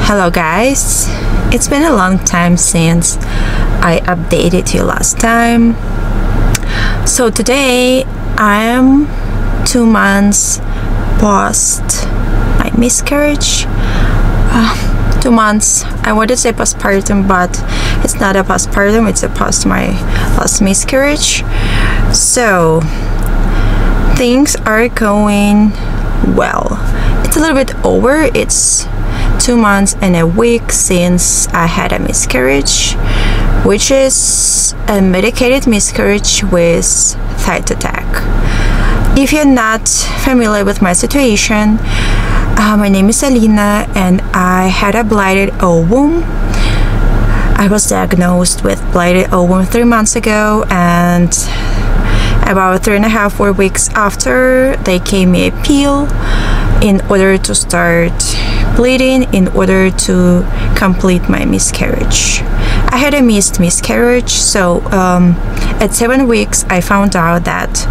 Hello guys, it's been a long time since I updated you last time. So today I am 2 months past my miscarriage. 2 months, I wanted to say postpartum, but it's not a postpartum, it's a post my last miscarriage. So things are going well. It's a little bit over. It's 2 months and a week since I had a miscarriage, which is a medicated miscarriage with side attack. If you're not familiar with my situation, my name is Alina and I had a blighted ovum. I was diagnosed with blighted ovum 3 months ago, and about 3.5-4 weeks after, they gave me a pill in order to start bleeding, in order to complete my miscarriage. I had a missed miscarriage, so at 7 weeks I found out that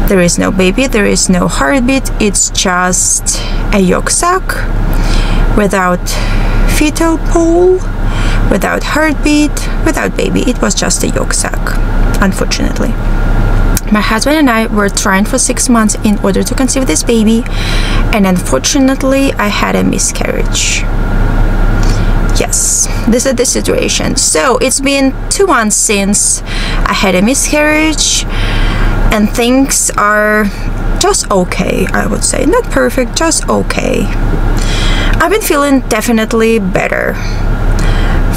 there is no baby, there is no heartbeat, it's just a yolk sac without fetal pole, without heartbeat, without baby. It was just a yolk sac, unfortunately. My husband and I were trying for 6 months in order to conceive this baby, and unfortunately I had a miscarriage. Yes, this is the situation. So it's been 2 months since I had a miscarriage, and things are just okay, I would say. Not perfect, just okay. I've been feeling definitely better.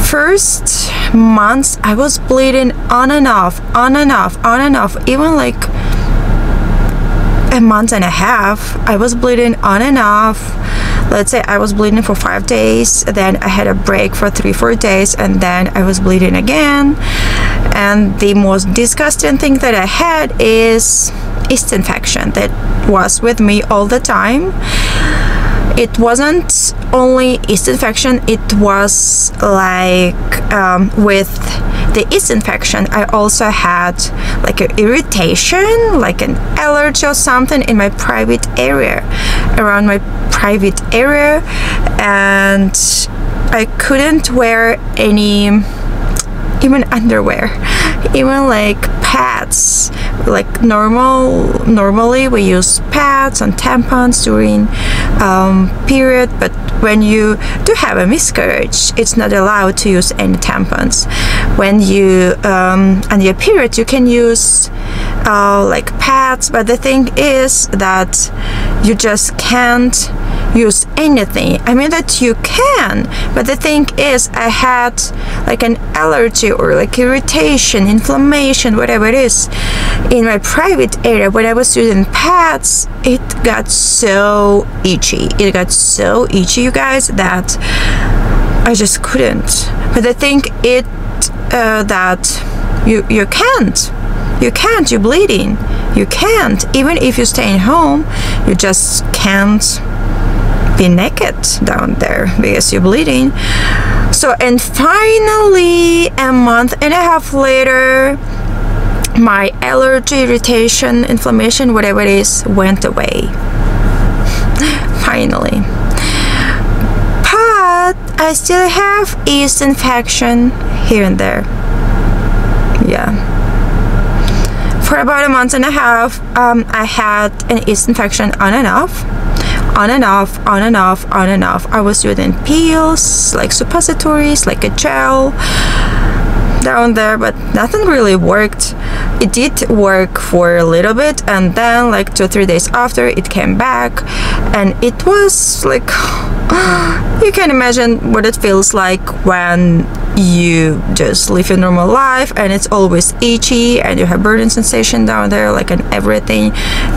First months I was bleeding on and off, even like a month and a half. I was bleeding on and off. Let's say I was bleeding for 5 days, then I had a break for 3-4 days, and then I was bleeding again. And the most disgusting thing that I had is yeast infection that was with me all the time. It wasn't only yeast infection, it was like with the yeast infection I also had like an irritation, like an allergy or something in my private area, around my private area, and I couldn't wear any even underwear, even like pads. Like normally we use pads and tampons during period, but when you do have a miscarriage, it's not allowed to use any tampons. When you on your period, you can use like pads, but the thing is that you just can't use anything. I mean that you can, but the thing is I had like an allergy or like irritation, inflammation, whatever it is, in my private area. When I was using pads, it got so itchy. It got so itchy, you guys, that I just couldn't. But I think that you can't. You can't. You're bleeding. You can't. Even if you're staying home, you just can't be naked down there because you're bleeding. So, and finally a month and a half later, my allergy, irritation, inflammation, whatever it is, went away. Finally. But I still have yeast infection here and there. Yeah. For about a month and a half, I had an yeast infection on and off. On and off, on and off, on and off. I was using pills, like suppositories, like a gel down there, but nothing really worked. It did work for a little bit, and then like 2-3 days after, it came back, and it was like you can imagine what it feels like when you just live a normal life and it's always itchy and you have burning sensation down there, like, and everything.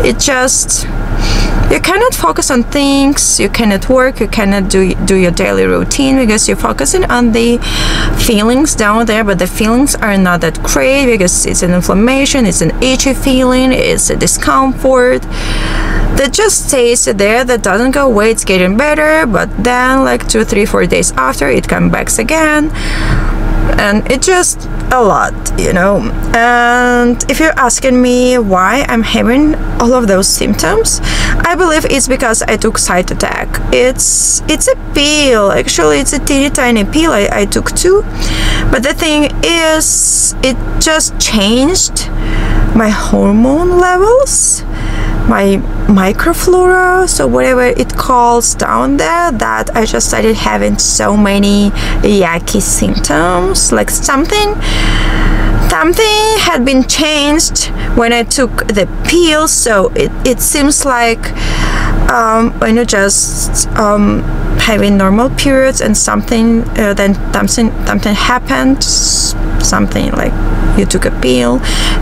It just, you cannot focus on things, you cannot work, you cannot do your daily routine because you're focusing on the feelings down there, but the feelings are not that great because it's an inflammation, it's an itchy feeling, it's a discomfort that just stays there, that doesn't go away. It's getting better, but then like 2-3-4 days after, it comes back again. and it's just a lot, you know. And if you're asking me why I'm having all of those symptoms, I believe it's because I took side attack. It's a pill, actually. It's a teeny tiny pill. I took 2, but the thing is, it just changed my hormone levels, my microflora, so whatever it calls down there, that I just started having so many yucky symptoms, like something had been changed when I took the pill. So it seems like when you just having normal periods and something then something happened, something like you took a pill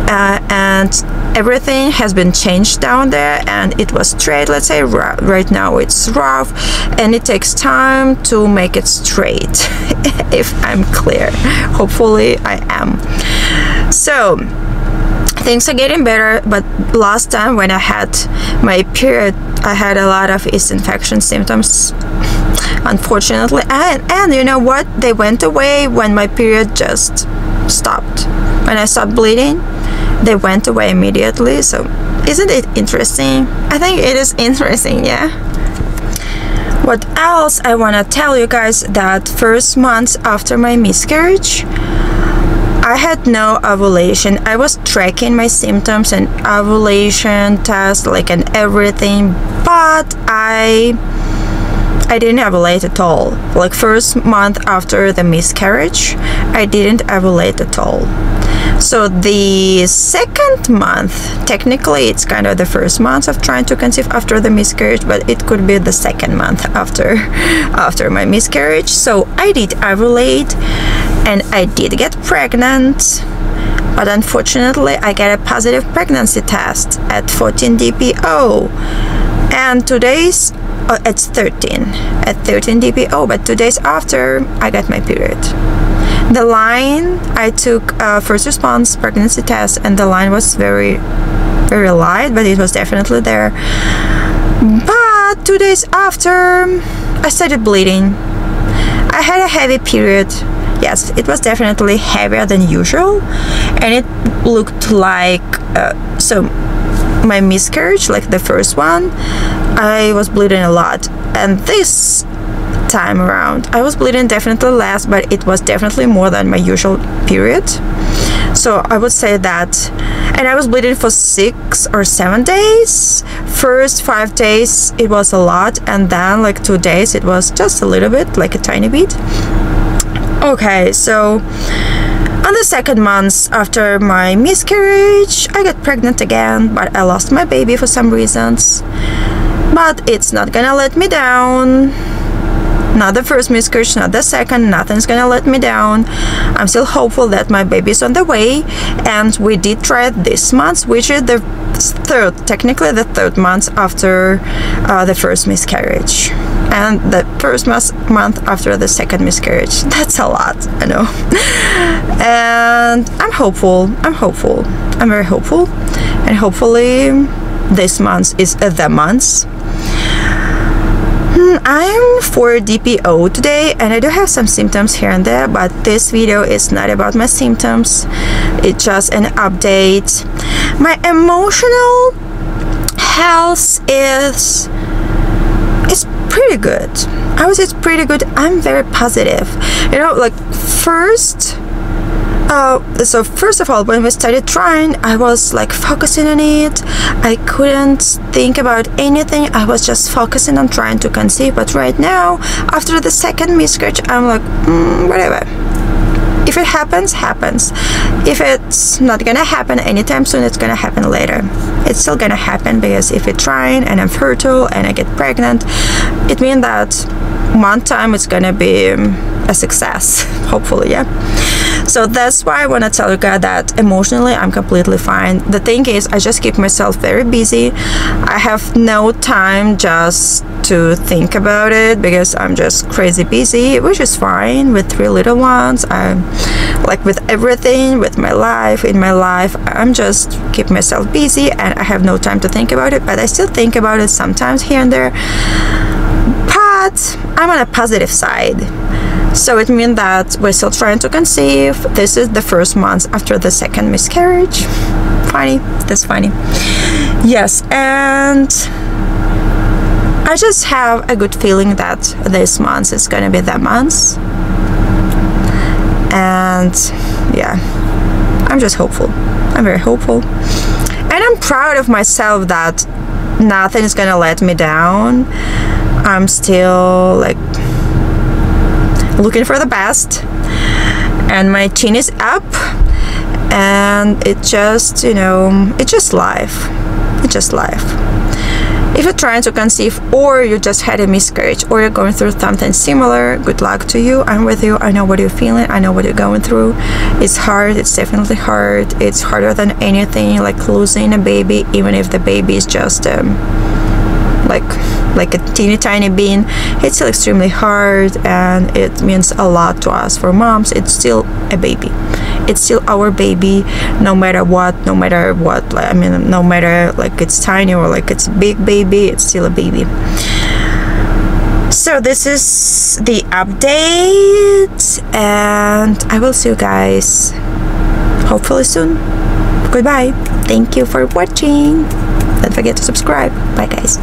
and everything has been changed down there, and it was straight. Let's say right now it's rough, and it takes time to make it straight. If I'm clear, hopefully I am. So things are getting better, but last time when I had my period, I had a lot of yeast infection symptoms, unfortunately, and you know what, they went away when my period just stopped. When I stopped bleeding, they went away immediately. So isn't it interesting? I think it is interesting, yeah. What else I want to tell you guys, that first months after my miscarriage, I had no ovulation. I was tracking my symptoms and ovulation test, like, and everything, but I didn't ovulate at all. Like, first month after the miscarriage, I didn't ovulate at all. So the second month, technically it's kind of the first month of trying to conceive after the miscarriage, but it could be the second month after my miscarriage. So I did ovulate and I did get pregnant, but unfortunately I got a positive pregnancy test at 14 DPO, and today's it's 13 at 13 DPO, but 2 days after I got my period. The line, I took first response pregnancy test, and the line was very, very light, but it was definitely there. But 2 days after, I started bleeding. I had a heavy period. Yes, it was definitely heavier than usual, and it looked like so my miscarriage, like the first one, I was bleeding a lot, and this time around I was bleeding definitely less, but it was definitely more than my usual period. So I would say that, and I was bleeding for 6 or 7 days. First 5 days it was a lot, and then like 2 days it was just a little bit, like a tiny bit. Okay, so on the second month after my miscarriage, I got pregnant again, but I lost my baby for some reasons. But it's not gonna let me down. Not the first miscarriage, not the second, nothing's gonna let me down. I'm still hopeful that my baby's on the way, and we did try it this month, which is the technically the third month after the first miscarriage, and the first month after the second miscarriage. That's a lot, I know. And I'm hopeful, I'm very hopeful, and hopefully this month is the month. I'm 4 DPO today, and I do have some symptoms here and there, but this video is not about my symptoms. It's just an update. My emotional health is pretty good. I would say it's pretty good. I'm very positive. You know, like so first of all, when we started trying, I was like focusing on it. I couldn't think about anything. I was just focusing on trying to conceive. But right now, after the second miscarriage, I'm like, whatever. If it happens, happens. If it's not gonna happen anytime soon, it's gonna happen later. It's still gonna happen, because if we're trying and I'm fertile and I get pregnant, it means that one time it's gonna be a success, hopefully, yeah. So that's why I want to tell you guys that emotionally I'm completely fine. The thing is, I just keep myself very busy. I have no time just to think about it, because I'm just crazy busy, which is fine with 3 little ones. I'm like with everything, with my life, in my life, I'm just keep myself busy, and I have no time to think about it. But I still think about it sometimes here and there. But I'm on a positive side. So it means that we're still trying to conceive. This is the first month after the second miscarriage. Funny, that's funny. Yes, and I just have a good feeling that this month is gonna be that month. And yeah, I'm just hopeful. I'm very hopeful. And I'm proud of myself that nothing is gonna let me down. I'm still like looking for the best, and my chin is up, and it just, you know, it's just life. It's just life. If you're trying to conceive, or you just had a miscarriage, or you're going through something similar, good luck to you. I'm with you. I know what you're feeling. I know what you're going through. It's hard. It's definitely hard. It's harder than anything, like losing a baby, even if the baby is just like a teeny tiny bean. It's still extremely hard, and it means a lot to us. For moms, it's still a baby. It's still our baby, no matter what. Like, I mean, no matter like it's tiny or like it's a big baby, it's still a baby. So this is the update, and I will see you guys hopefully soon. Goodbye. Thank you for watching. Don't forget to subscribe. Bye guys.